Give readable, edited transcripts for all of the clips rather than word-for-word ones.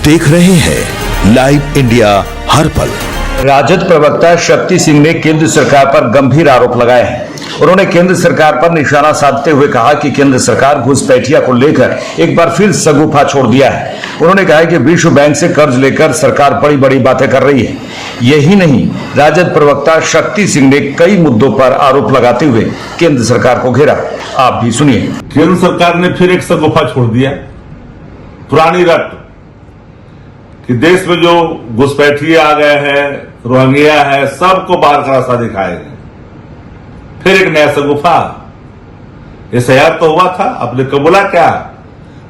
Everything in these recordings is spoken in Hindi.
देख रहे हैं लाइव इंडिया हर पल। राजद प्रवक्ता शक्ति सिंह ने केंद्र सरकार पर गंभीर आरोप लगाए हैं। उन्होंने केंद्र सरकार पर निशाना साधते हुए कहा कि केंद्र सरकार घुसपैठिया को लेकर एक बार फिर शगुफा छोड़ दिया है। उन्होंने कहा कि विश्व बैंक से कर्ज लेकर सरकार बड़ी बड़ी बातें कर रही है। यही नहीं, राजद प्रवक्ता शक्ति सिंह ने कई मुद्दों पर आरोप लगाते हुए केंद्र सरकार को घेरा। आप भी सुनिए। केंद्र सरकार ने फिर एक शगुफा छोड़ दिया, पुरानी रट कि देश में जो घुसपैठिए आ गए हैं, रोहिंग्या है, सबको बाहर का रास्ता दिखाएंगे। फिर एक नया शगुफा, एसआईआर तो हुआ था, आपने कबूला क्या?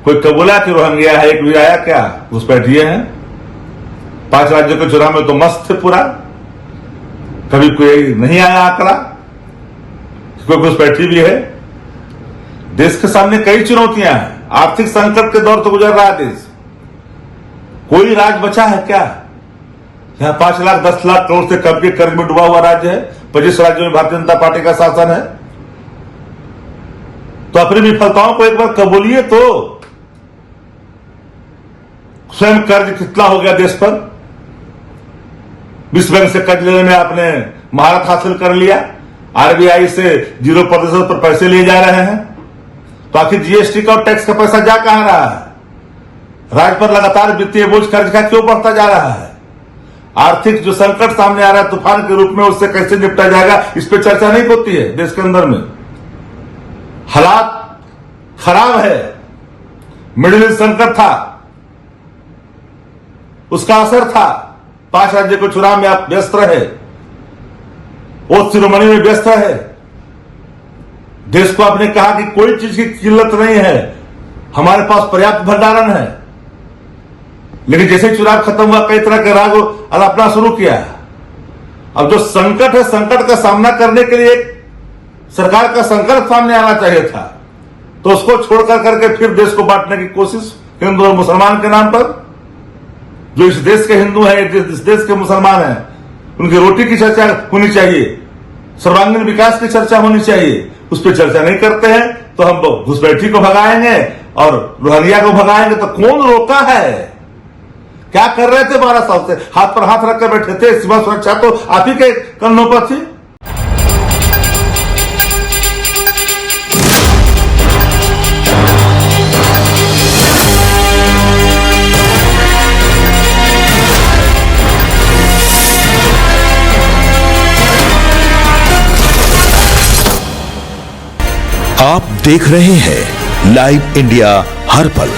कोई कबूला कि रोहिंग्या है, एक भी आया क्या? घुसपैठिए हैं। 5 राज्यों के चुनाव में तो मस्त थे पूरा, कभी कोई नहीं आया आंकड़ा, कोई घुसपैठी भी है। देश के सामने कई चुनौतियां हैं, आर्थिक संकट के दौर तो गुजर रहा है देश। कोई राज्य बचा है क्या? यहां 5 लाख 10 लाख करोड़ से कम के कर्ज में डूबा हुआ राज्य है। 25 राज्यों में भारतीय जनता पार्टी का शासन है। तो अपनी विफलताओं को एक बार कबूलिए तो। स्वयं कर्ज कितना हो गया देश पर? विश्व बैंक से कर्ज लेने में आपने महारत हासिल कर लिया। आरबीआई से 0% पर पैसे लिए जा रहे हैं। तो आखिर जीएसटी का और टैक्स का पैसा जा कहां रहा है? राज्य पर लगातार वित्तीय बोझ कर्ज का क्यों बढ़ता जा रहा है? आर्थिक जो संकट सामने आ रहा है तूफान के रूप में, उससे कैसे निपटा जाएगा, इस पर चर्चा नहीं होती है देश के अंदर में। हालात खराब है, मिडिल ईस्ट संकट था, उसका असर था। 5 राज्य को चुनाव में आप व्यस्त रहे, वो शिरोमणि में व्यस्त रहे। देश को आपने कहा कि कोई चीज की किल्लत नहीं है, हमारे पास पर्याप्त भंडारण है। लेकिन जैसे चुनाव खत्म हुआ, कई तरह के राग अलापना शुरू किया। अब जो संकट है, संकट का सामना करने के लिए एक सरकार का संकल्प सामने आना चाहिए था। तो उसको छोड़कर करके फिर देश को बांटने की कोशिश हिंदू और मुसलमान के नाम पर। जो इस देश के हिंदू हैं, इस देश के मुसलमान हैं, उनकी रोटी की चर्चा होनी चाहिए, सर्वांगीण विकास की चर्चा होनी चाहिए। उस पर चर्चा नहीं करते हैं तो हम लोग घुसपैठी को भगाएंगे और रोहिंग्या को भगाएंगे। तो कौन रोका है? क्या कर रहे थे 12 साल से? हाथ पर हाथ रखकर बैठे थे। सीमा सुरक्षा तो आप ही के कंधों पर थी। आप देख रहे हैं लाइव इंडिया हर पल।